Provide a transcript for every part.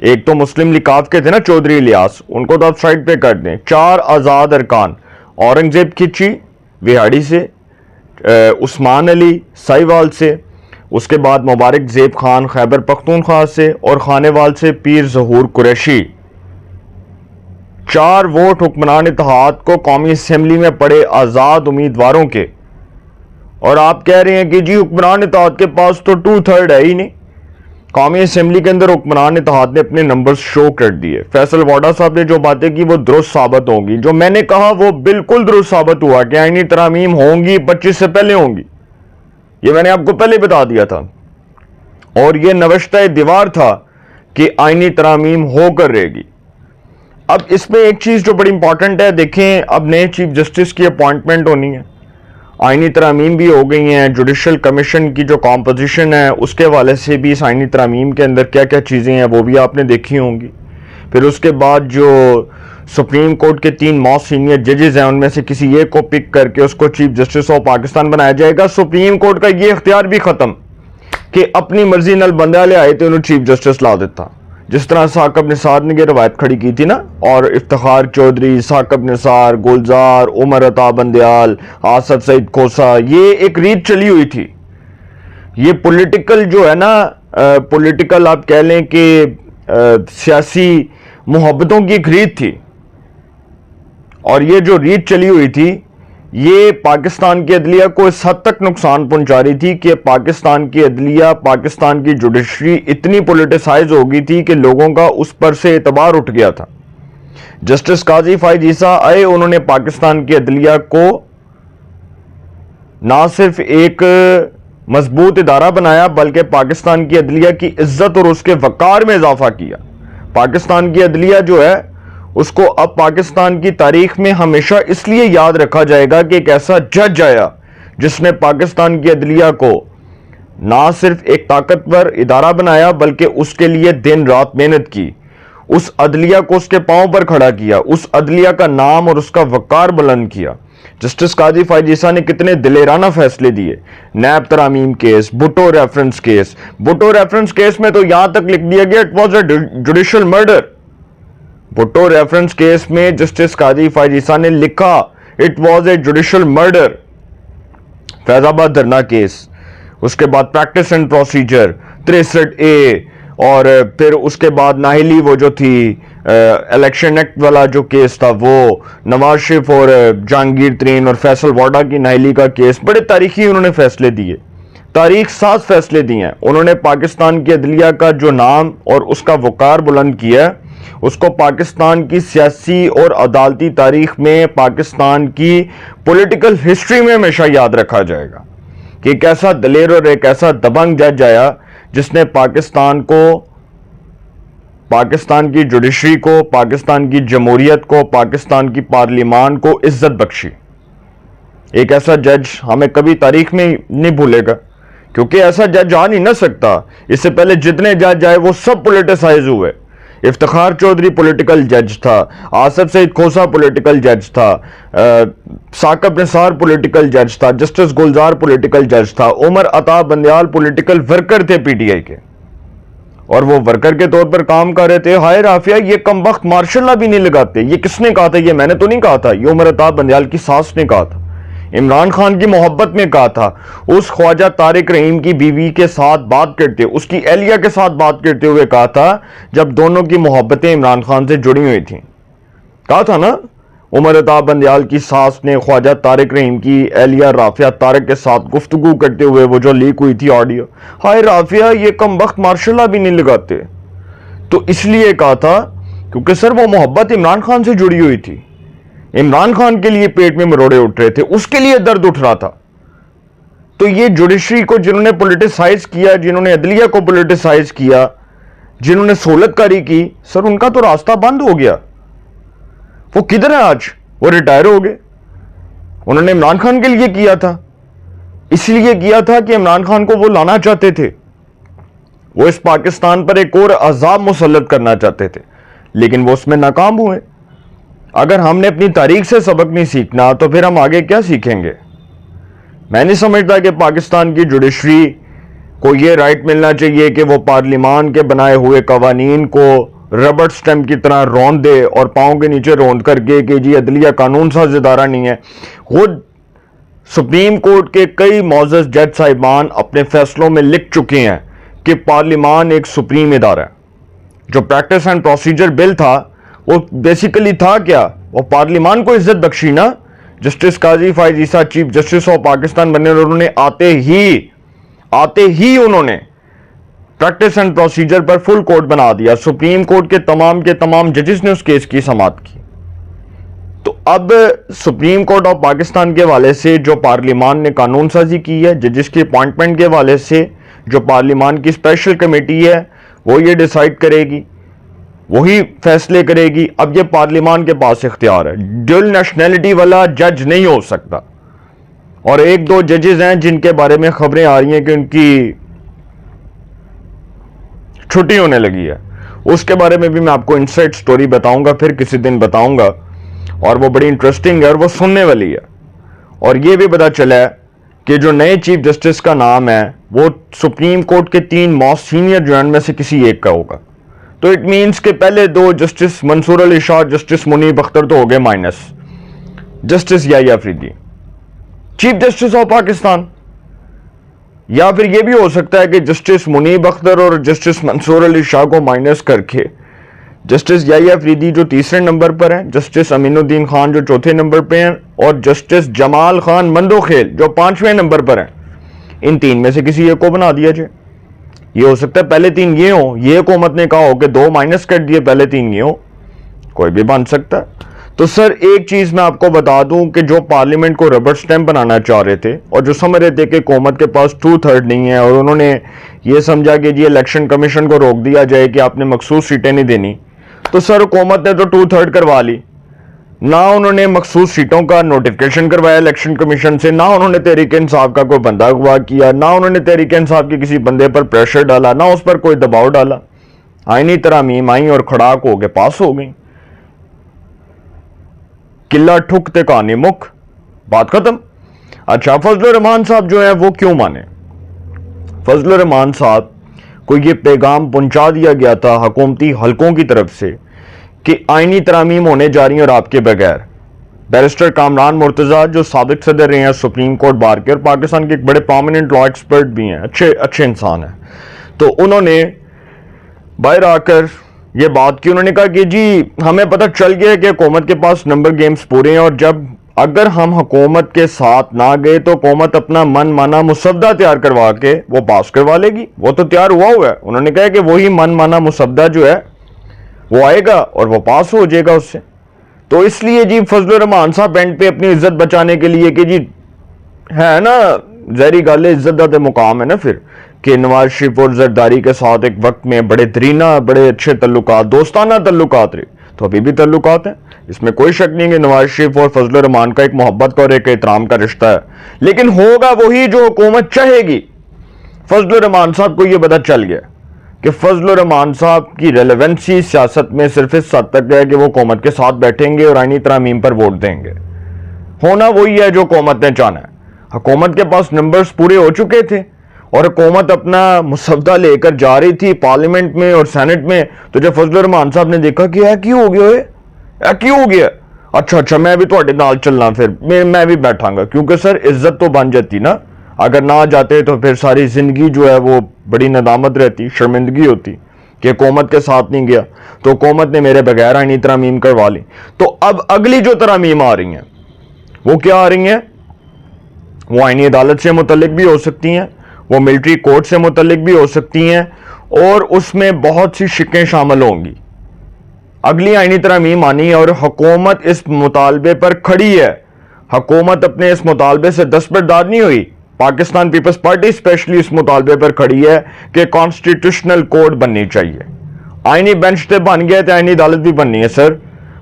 ایک تو مسلم لیگ کے تھے نا چودھری الیاس, ان کو تو آپ سائڈ پہ کر دیں. 4 آزاد ارکان, اورنگزیب کھچی وہاڑی سے, عثمان علی سائیوال سے, اس کے بعد مبارک زیب خان خیبر پختونخوا سے, اور خانیوال سے پیر ظہور قریشی. 4 ووٹ حکمران اتحاد کو قومی اسمبلی میں پڑے آزاد امیدواروں کے, اور آپ کہہ رہے ہیں کہ جی حکمران اتحاد کے پاس تو 2/3 ہے ہی نہیں. قومی اسمبلی کے اندر حکمران اتحاد نے اپنے نمبرز شو کر دیے. فیصل واڈا صاحب نے جو باتیں کی وہ درست ثابت ہوں گی, جو میں نے کہا وہ بالکل درست ثابت ہوا کہ آئینی ترامیم ہوں گی, 25 سے پہلے ہوں گی, یہ میں نے آپ کو پہلے بتا دیا تھا. اور یہ نوشتہ دیوار تھا کہ آئینی ترامیم ہو کر رہے گی. اب اس میں ایک چیز جو بڑی امپورٹنٹ ہے, دیکھیں اب نئے چیف جسٹس کی اپوائنٹمنٹ ہونی ہے, آئینی ترامیم بھی ہو گئی ہیں, جوڈیشل کمیشن کی جو کمپوزیشن ہے اس کے حوالے سے بھی اس آئینی ترامیم کے اندر کیا کیا چیزیں ہیں وہ بھی آپ نے دیکھی ہوں گی. پھر اس کے بعد جو سپریم کورٹ کے 3 موسٹ سینئر ججز ہیں ان میں سے کسی ایک کو پک کر کے اس کو چیف جسٹس آف پاکستان بنایا جائے گا. سپریم کورٹ کا یہ اختیار بھی ختم کہ اپنی مرضی نال بندہ لے آئے تو انہوں چیف جسٹس لا دیتا, جس طرح ثاقب نثار نے یہ روایت کھڑی کی تھی نا, اور افتخار چودھری, ثاقب نثار, گلزار, عمر عطا بندیال, آصف سعید کھوسا, یہ ایک ریت چلی ہوئی تھی. یہ پولیٹیکل جو ہے نا, پولیٹیکل آپ کہہ لیں کہ سیاسی محبتوں کی ایک ریت تھی, اور یہ جو ریت چلی ہوئی تھی یہ پاکستان کی عدلیہ کو اس حد تک نقصان پہنچا رہی تھی کہ پاکستان کی عدلیہ, پاکستان کی جوڈیشری اتنی پولیٹیسائز ہو گئی تھی کہ لوگوں کا اس پر سے اعتبار اٹھ گیا تھا. جسٹس قاضی فائز عیسیٰ آئے, انہوں نے پاکستان کی عدلیہ کو نہ صرف ایک مضبوط ادارہ بنایا بلکہ پاکستان کی عدلیہ کی عزت اور اس کے وقار میں اضافہ کیا. پاکستان کی عدلیہ جو ہے اس کو اب پاکستان کی تاریخ میں ہمیشہ اس لیے یاد رکھا جائے گا کہ ایک ایسا جج آیا جس نے پاکستان کی عدلیہ کو نہ صرف ایک طاقتور ادارہ بنایا بلکہ اس کے لیے دن رات محنت کی, اس عدلیہ کو اس کے پاؤں پر کھڑا کیا, اس عدلیہ کا نام اور اس کا وقار بلند کیا. جسٹس قاضی فائز عیسیٰ نے کتنے دلیرانہ فیصلے دیے. نیب ترامیم کیس, Bhutto reference case, Bhutto reference case میں تو یہاں تک لکھ دیا گیا it was a judicial murder. Bhutto reference case میں جسٹس قاضی فائز عیسیٰ نے لکھا it was a judicial murder. Faizabad دھرنا کیس, اس کے بعد پریکٹس اینڈ پروسیجر 63A, اور پھر اس کے بعد ناہلی وہ جو تھی الیکشن ایکٹ والا جو کیس تھا وہ, نواز شریف اور جہانگیر ترین اور فیصل واڈا کی ناہلی کا کیس. بڑے تاریخی انہوں نے فیصلے دیے, تاریخ ساز فیصلے دیے ہیں. انہوں نے پاکستان کی عدلیہ کا جو نام اور اس کا وقار بلند کیا, اس کو پاکستان کی سیاسی اور عدالتی تاریخ میں, پاکستان کی پولیٹیکل ہسٹری میں ہمیشہ یاد رکھا جائے گا کہ ایک ایسا دلیر اور ایک ایسا دبنگ جج آیا جس نے پاکستان کو, پاکستان کی جوڈیشری کو, پاکستان کی جمہوریت کو, پاکستان کی پارلیمان کو عزت بخشی. ایک ایسا جج ہمیں کبھی تاریخ میں نہیں بھولے گا, کیونکہ ایسا جج آ نہیں نہ سکتا. اس سے پہلے جتنے جج آئے وہ سب پولیٹیسائز ہوئے. افتخار چودھری پولیٹیکل جج تھا, آصف سعید کھوسا پولیٹیکل جج تھا, ثاقب نثار پولیٹیکل جج تھا, جسٹس گلزار پولیٹیکل جج تھا, عمر عطا بندیال پولیٹیکل ورکر تھے پی ٹی آئی کے, اور وہ ورکر کے طور پر کام کر رہے تھے. ہائے رافیہ, یہ کم وقت مارشل لا بھی نہیں لگاتے. یہ کس نے کہا تھا؟ یہ میں نے تو نہیں کہا تھا, یہ عمر عطا بندیال کی ساس نے کہا تھا, عمران خان کی محبت میں کہا تھا. اس خواجہ طارق رحیم کی بیوی کے ساتھ بات کرتے, اس کی اہلیہ کے ساتھ بات کرتے ہوئے کہا تھا, جب دونوں کی محبتیں عمران خان سے جڑی ہوئی تھیں. کہا تھا نا, عمر عطا بندیال کی ساس نے خواجہ طارق رحیم کی اہلیہ رافیہ طارق کے ساتھ گفتگو کرتے ہوئے وہ جو لیک ہوئی تھی آڈیو, ہائے رافیہ یہ کم وقت مارشل لا بھی نہیں لگاتے. تو اس لیے کہا تھا کیونکہ سر وہ محبت عمران خان سے جڑی ہوئی تھی, عمران خان کے لیے پیٹ میں مروڑے اٹھ رہے تھے, اس کے لیے درد اٹھ رہا تھا. تو یہ جوڈیشری کو جنہوں نے پولیٹیسائز کیا, جنہوں نے عدلیہ کو پولیٹیسائز کیا, جنہوں نے سہولت کاری کی, سر ان کا تو راستہ بند ہو گیا. وہ کدھر ہے آج؟ وہ ریٹائر ہو گئے. انہوں نے عمران خان کے لیے کیا تھا, اس لیے کیا تھا کہ عمران خان کو وہ لانا چاہتے تھے, وہ اس پاکستان پر ایک اور عذاب مسلط کرنا چاہتے تھے, لیکن وہ اس میں ناکام ہوئے. اگر ہم نے اپنی تاریخ سے سبق نہیں سیکھنا تو پھر ہم آگے کیا سیکھیں گے؟ میں نہیں سمجھتا کہ پاکستان کی جوڈیشری کو یہ رائٹ ملنا چاہیے کہ وہ پارلیمان کے بنائے ہوئے قوانین کو ربڑ سٹیمپ کی طرح روند دے اور پاؤں کے نیچے روند کر کے کہ جی عدلیہ قانون ساز ادارہ نہیں ہے. خود سپریم کورٹ کے کئی معزز جج صاحبان اپنے فیصلوں میں لکھ چکے ہیں کہ پارلیمان ایک سپریم ادارہ ہے. جو پریکٹس اینڈ پروسیجر بل تھا وہ بیسیکلی تھا کیا؟ وہ پارلیمان کو عزت بخشی نا. Justice Qazi Faez Isa chief justice of Pakistan بنے اور انہوں نے آتے ہی انہوں نے پریکٹس اینڈ پروسیجر پر فل کورٹ بنا دیا. سپریم کورٹ کے تمام ججز نے اس کیس کی سماعت کی. تو اب سپریم کورٹ آف پاکستان کے حوالے سے جو پارلیمان نے قانون سازی کی ہے، ججز کی اپوائنٹمنٹ کے حوالے سے جو پارلیمان کی اسپیشل کمیٹی ہے وہ یہ ڈیسائیڈ کرے گی، وہی فیصلے کرے گی. اب یہ پارلیمان کے پاس اختیار ہے. ڈیول نیشنلٹی والا جج نہیں ہو سکتا. اور ایک دو ججز ہیں جن کے بارے میں خبریں آ رہی ہیں کہ ان کی چھٹی ہونے لگی ہے. اس کے بارے میں بھی میں آپ کو انسائٹ سٹوری بتاؤں گا، پھر کسی دن بتاؤں گا، اور وہ بڑی انٹرسٹنگ ہے اور وہ سننے والی ہے. اور یہ بھی پتا چلا ہے کہ جو نئے چیف جسٹس کا نام ہے وہ سپریم کورٹ کے 3 موسٹ سینئر جو ان میں سے کسی ایک کا ہوگا. تو اٹ مینس کہ پہلے 2 جسٹس منصور علی شاہ، جسٹس منیب اختر تو ہو گئے minus. Justice Yahya Afridi chief justice of Pakistan, یا پھر یہ بھی ہو سکتا ہے کہ جسٹس منیب اختر اور جسٹس منصور علی شاہ کو مائنس کر کے جسٹس یحییٰ افریدی جو تیسرے نمبر پر ہیں، جسٹس امین الدین خان جو چوتھے نمبر پہ ہیں، اور جسٹس جمال خان مندوخیل جو 5ویں نمبر پر ہیں، ان 3 میں سے کسی ایک کو بنا دیا جائے. یہ ہو سکتا ہے پہلے 3 یہ ہوں، یہ حکومت نے کہا ہو کہ 2 مائنس کر دیے، پہلے 3 یہ ہوں، کوئی بھی بن سکتا ہے. تو سر ایک چیز میں آپ کو بتا دوں کہ جو پارلیمنٹ کو ربڑ سٹیمپ بنانا چاہ رہے تھے اور جو سمجھ رہے تھے کہ حکومت کے پاس 2/3 نہیں ہے، اور انہوں نے یہ سمجھا کہ جی الیکشن کمیشن کو روک دیا جائے کہ آپ نے مخصوص سیٹیں نہیں دینی، تو سر حکومت نے تو 2/3 کروا لی. نہ انہوں نے مخصوص سیٹوں کا نوٹیفکیشن کروایا الیکشن کمیشن سے، نہ انہوں نے تحریک انصاف کا کوئی بندہ اغوا کیا، نہ انہوں نے تحریک انصاف کے کسی بندے پر پریشر ڈالا، نہ اس پر کوئی دباؤ ڈالا. آئینی ترامیم آئیں اور کھڑاک ہو کے پاس ہو گئیں. قلعہ ٹھکتے کہانی مک، بات ختم. اچھا فضل الرحمان صاحب جو ہیں وہ کیوں مانے؟ فضل الرحمان صاحب کو یہ پیغام پہنچا دیا گیا تھا حکومتی حلقوں کی طرف سے کہ آئینی ترامیم ہونے جا رہی ہیں اور آپ کے بغیر. بیرسٹر کامران مرتضیٰ جو سابق صدر رہے ہیں سپریم کورٹ بار کے اور پاکستان کے ایک بڑے پرومیننٹ لا ایکسپرٹ بھی ہیں، اچھے انسان ہیں، تو انہوں نے باہر آ کر یہ بات کی. انہوں نے کہا کہ جی ہمیں پتہ چل گیا کہ حکومت کے پاس نمبر گیمز پورے ہیں، اور اگر ہم حکومت کے ساتھ نہ گئے تو حکومت اپنا من مانا مسودہ تیار کروا کے وہ پاس کروا لے گی. وہ تو تیار ہوا ہے. انہوں نے کہا کہ وہی من مانا مسودہ جو ہے وہ آئے گا اور وہ پاس ہو جائے گا اس سے. تو اس لیے جی فضل الرحمان صاحب اینڈ پہ اپنی عزت بچانے کے لیے کہ جی ہے نا ظاہری گل ہے، عزت دا مقام ہے نا پھر، کہ نواز شریف اور زرداری کے ساتھ ایک وقت میں بڑے بڑے اچھے تعلقات، دوستانہ تعلقات رہے، تو ابھی بھی تعلقات ہیں. اس میں کوئی شک نہیں کہ نواز شریف اور فضل الرحمان کا ایک محبت کا اور ایک احترام کا رشتہ ہے، لیکن ہوگا وہی جو حکومت چاہے گی. فضل الرحمان صاحب کو یہ پتہ چل گیا کہ فضل الرحمان صاحب کی ریلیونسی سیاست میں صرف اس حد تک ہے کہ وہ حکومت کے ساتھ بیٹھیں گے اور آئینی ترامیم پر ووٹ دیں گے. ہونا وہی ہے جو حکومت نے چاہنا ہے. حکومت کے پاس نمبرز پورے ہو چکے تھے اور حکومت اپنا مسودہ لے کر جا رہی تھی پارلیمنٹ میں اور سینٹ میں. تو جب فضل الرحمان صاحب نے دیکھا کہ کیوں ہو گیا اچھا میں بھی تھوڑے نال چلنا، پھر میں بھی بیٹھاں گا، کیونکہ سر عزت تو بن جاتی نا. اگر نہ جاتے تو پھر ساری زندگی جو ہے وہ بڑی ندامت رہتی، شرمندگی ہوتی کہ حکومت کے ساتھ نہیں گیا. تو حکومت نے میرے بغیر آئینی ترامیم کروا لی. تو اب اگلی جو ترامیم آ رہی ہیں وہ کیا آ رہی ہیں؟ وہ آئینی عدالت سے متعلق بھی ہو سکتی ہیں، وہ ملٹری کورٹ سے متعلق بھی ہو سکتی ہیں، اور اس میں بہت سی شقیں شامل ہوں گی. اگلی آئینی ترامیم آنی ہے اور حکومت اس مطالبے پر کھڑی ہے. حکومت اپنے اس مطالبے سے دستبردار نہیں ہوئی. پاکستان پیپلز پارٹی اسپیشلی اس مطالبے پر کھڑی ہے کہ کانسٹیٹیوشنل کوڈ بننی چاہیے. آئینی بینچ تے بن گیا تو آئینی عدالت بھی بننی ہے. سر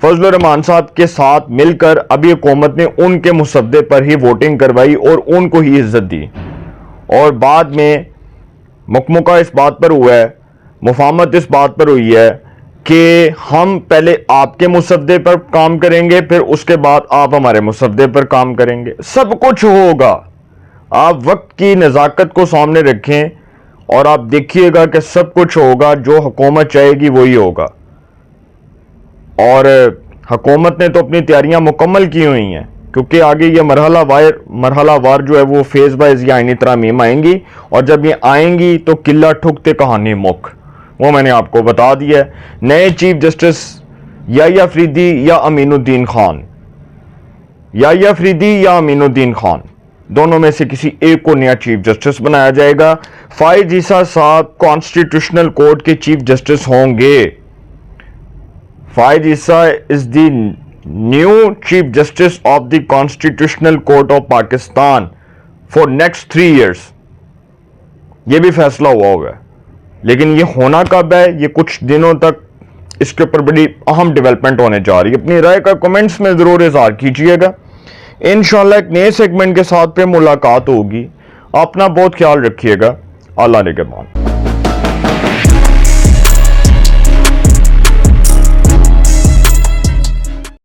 فضل الرحمان صاحب کے ساتھ مل کر ابھی حکومت نے ان کے مسودے پر ہی ووٹنگ کروائی اور ان کو ہی عزت دی، اور بعد میں مکمکہ اس بات پر ہوا ہے، مفاہمت اس بات پر ہوئی ہے کہ ہم پہلے آپ کے مسودے پر کام کریں گے، پھر اس کے بعد آپ ہمارے مسودے پر کام کریں گے. سب کچھ ہوگا. آپ وقت کی نزاکت کو سامنے رکھیں. اور آپ دیکھیے گا کہ سب کچھ ہوگا جو حکومت چاہے گی وہی ہوگا. اور حکومت نے تو اپنی تیاریاں مکمل کی ہوئی ہیں کیونکہ آگے یہ مرحلہ وار جو ہے وہ فیز وائز یا آئینی ترامیم آئیں گی, اور جب یہ آئیں گی تو قلعہ ٹھکتے کہانی مک, وہ میں نے آپ کو بتا دیا ہے. نئے چیف جسٹس یحییٰ افریدی یا امین الدین خان, یحییٰ افریدی یا امین الدین خان, دونوں میں سے کسی ایک کو نیا چیف جسٹس بنایا جائے گا. فائز عیسیٰ صاحب کانسٹیٹیوشنل کورٹ کے چیف جسٹس ہوں گے. Faez Isa is the new chief justice of the constitutional court of Pakistan for next 3 years. یہ بھی فیصلہ ہوا ہوگا, لیکن یہ ہونا کب ہے, یہ کچھ دنوں تک اس کے اوپر بڑی اہم ڈیولپمنٹ ہونے جا رہی ہے. اپنی رائے کا کمنٹس میں ضرور اظہار کیجئے گا. انشاءاللہ ایک نئے سیگمنٹ کے ساتھ پہ ملاقات ہوگی. اپنا بہت خیال رکھیے گا. اللہ نگہبان.